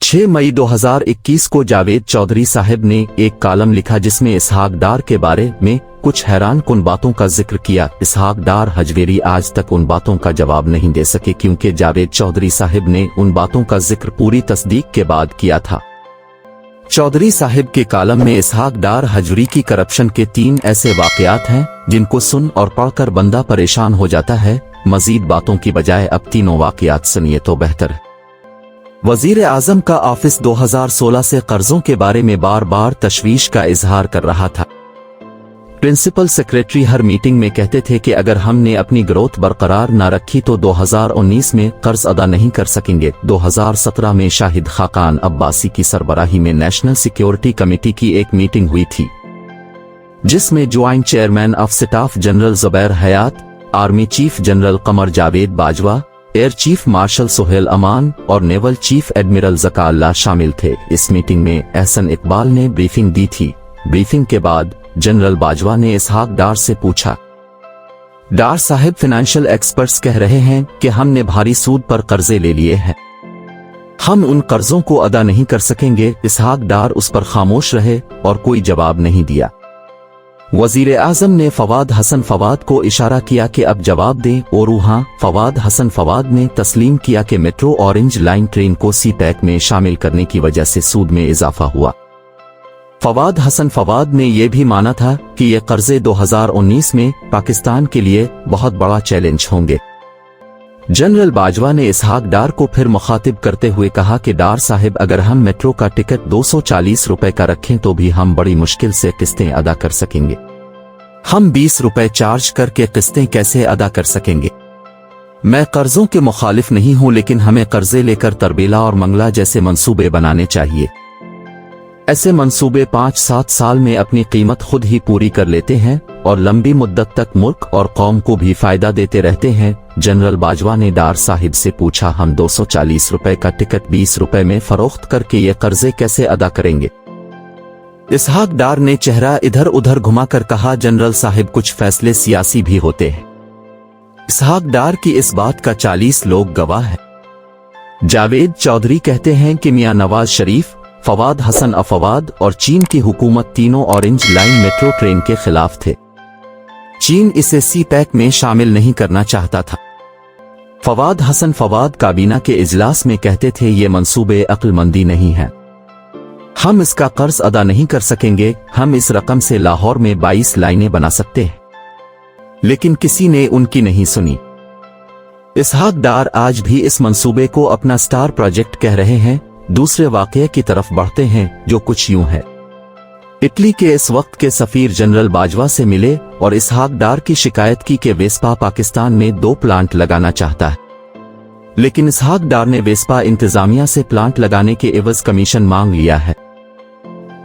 6 मई 2021 को जावेद चौधरी साहब ने एक कॉलम लिखा जिसमें इसहाक डार के बारे में कुछ हैरान कुन बातों का जिक्र किया। इसहाक डार हजवेरी आज तक उन बातों का जवाब नहीं दे सके क्योंकि जावेद चौधरी साहब ने उन बातों का जिक्र पूरी तस्दीक के बाद किया था। चौधरी साहब के कॉलम में इसहाक डार हजवेरी की करप्शन के 3 ऐसे वाकयात हैं जिनको सुन और पढ़कर बंदा परेशान हो जाता है। मजीद बातों की बजाय अब तीनों वाकयात सुनिए तो बेहतर है। वजीर आजम का ऑफिस 2016 से कर्जों के बारे में बार बार तशवीश का इजहार कर रहा था। प्रिंसिपल सेक्रेटरी हर मीटिंग में कहते थे कि अगर हमने अपनी ग्रोथ बरकरार न रखी तो 2019 में कर्ज अदा नहीं कर सकेंगे। 2017 में शाहिद खाकान अब्बासी की सरबराही में नेशनल सिक्योरिटी कमेटी की एक मीटिंग हुई थी जिसमें joint chairman of staff general Zubair Hayat, army chief general Qamar Javed Bajwa, air chief marshal Suhail Aman और नेवल चीफ एडमिरल ज़का शामिल थे। इस मीटिंग में एहसन इकबाल ने ब्रीफिंग दी थी। ब्रीफिंग के बाद जनरल बाजवा ने इसहाक डार से पूछा, डार साहब फाइनेंशियल एक्सपर्ट्स कह रहे हैं कि हमने भारी सूद पर कर्जे ले लिए हैं, हम उन कर्जों को अदा नहीं कर सकेंगे। इसहाक डार उस पर खामोश रहे और कोई जवाब नहीं दिया। वजीर आजम ने फवाद हसन फवाद को इशारा किया कि अब जवाब दें और वहां फवाद हसन फवाद ने तस्लीम किया कि मेट्रो ऑरेंज लाइन ट्रेन को सी पैक में शामिल करने की वजह से सूद में इजाफा हुआ। फवाद हसन फवाद ने यह भी माना था कि ये कर्जे 2019 में पाकिस्तान के लिए बहुत बड़ा चैलेंज होंगे। जनरल बाजवा ने इसहाक डार को फिर मुखातिब करते हुए कहा कि डार साहब, अगर हम मेट्रो का टिकट 240 रुपए का रखें तो भी हम बड़ी मुश्किल से किस्तें अदा कर सकेंगे। हम 20 रुपए चार्ज करके किस्तें कैसे अदा कर सकेंगे? मैं कर्जों के मुखालिफ नहीं हूं, लेकिन हमें कर्जे लेकर तरबेला और मंगला जैसे मंसूबे बनाने चाहिए। ऐसे मंसूबे 5-7 साल में अपनी कीमत खुद ही पूरी कर लेते हैं और लंबी मुद्दत तक मुल्क और कौम को भी फायदा देते रहते हैं। जनरल बाजवा ने डार साहिब से पूछा, हम 240 रुपए का टिकट 20 रुपए में फरोख्त करके ये कर्जे कैसे अदा करेंगे? इसहाक डार ने चेहरा इधर उधर घुमाकर कहा, जनरल साहिब, कुछ फैसले सियासी भी होते हैं। इसहाक डार की इस बात का 40 लोग गवाह हैं। जावेद चौधरी कहते हैं कि मियां नवाज शरीफ, फवाद हसन अफवाद और चीन की हुकूमत तीनों ऑरेंज लाइन मेट्रो ट्रेन के खिलाफ थे। चीन इसे सी पैक में शामिल नहीं करना चाहता था। फवाद हसन फवाद काबीना के इजलास में कहते थे, ये मंसूबे अक्लमंदी नहीं है, हम इसका कर्ज अदा नहीं कर सकेंगे, हम इस रकम से लाहौर में 22 लाइनें बना सकते हैं। लेकिन किसी ने उनकी नहीं सुनी। इसहाक डार आज भी इस मंसूबे को अपना स्टार प्रोजेक्ट कह रहे हैं। दूसरे वाकये की तरफ बढ़ते हैं जो कुछ यूं है। इटली के इस वक्त के सफीर जनरल बाजवा से मिले और इसहाक डार की शिकायत की कि वेस्पा पाकिस्तान में 2 प्लांट लगाना चाहता है, लेकिन इसहाक डार ने वेस्पा इंतजामिया से प्लांट लगाने के एवज कमीशन मांग लिया है।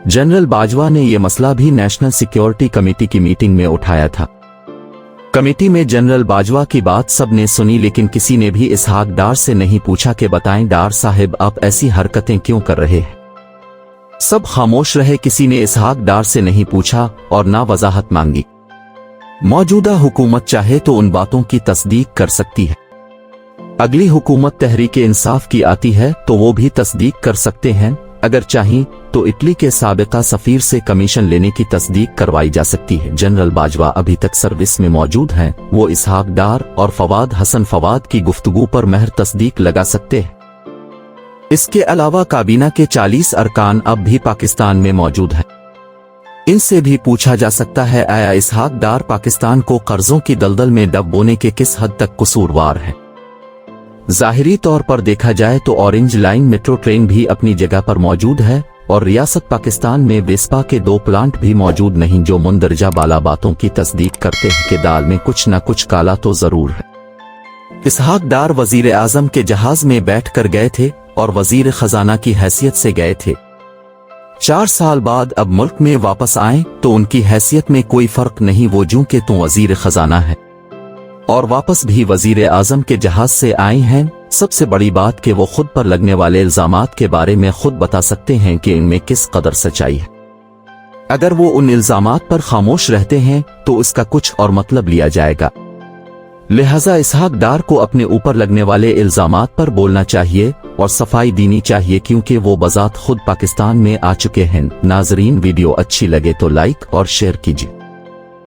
जनरल बाजवा ने यह मसला भी नेशनल सिक्योरिटी कमेटी की मीटिंग में उठाया था। कमेटी में जनरल बाजवा की बात सबने सुनी, लेकिन किसी ने भी इसहाक डार से नहीं पूछा कि बताएं डार साहब, आप ऐसी हरकतें क्यों कर रहे हैं? सब खामोश रहे, किसी ने इसहाक डार से नहीं पूछा और ना वजाहत मांगी। मौजूदा हुकूमत चाहे तो उन बातों की तस्दीक कर सकती है। अगली हुकूमत तहरीक इंसाफ की आती है तो वो भी तस्दीक कर सकते हैं। अगर चाहिए तो इटली के साबिका सफीर से कमीशन लेने की तस्दीक करवाई जा सकती है। जनरल बाजवा अभी तक सर्विस में मौजूद हैं, वो इसहाक डार और फवाद हसन फवाद की गुफ्तगू पर महर तस्दीक लगा सकते हैं। इसके अलावा काबीना के 40 अरकान अब भी पाकिस्तान में मौजूद हैं। इनसे भी पूछा जा सकता है, आया इसहाक डार पाकिस्तान को कर्जों की दलदल में डबोने के किस हद तक कसूरवार है? ज़ाहिरी तौर पर देखा जाए तो ऑरेंज लाइन मेट्रो ट्रेन भी अपनी जगह पर मौजूद है और रियासत पाकिस्तान में वेस्पा के 2 प्लांट भी मौजूद नहीं, जो मुंदरजा बाला बातों की तस्दीक करते हैं कि दाल में कुछ न कुछ काला तो जरूर है। इसहाक डार वजीर आजम के जहाज में बैठ कर गए थे और वजीर खजाना की हैसियत से गए थे। 4 साल बाद अब मुल्क में वापस आए तो उनकी हैसियत में कोई फर्क नहीं, वो जूं के तो वजीर खजाना है और वापस भी वजीर आजम के जहाज से आए हैं। सबसे बड़ी बात कि वो खुद पर लगने वाले इल्जामात के बारे में खुद बता सकते हैं कि इनमें किस कदर सच्चाई है। अगर वो उन इल्जामात पर खामोश रहते हैं तो इसका कुछ और मतलब लिया जाएगा। लिहाजा इसहाक डार को अपने ऊपर लगने वाले इल्जामात पर बोलना चाहिए और सफाई देनी चाहिए, क्योंकि वो बजात खुद पाकिस्तान में आ चुके हैं। नाजरीन, वीडियो अच्छी लगे तो लाइक और शेयर कीजिए।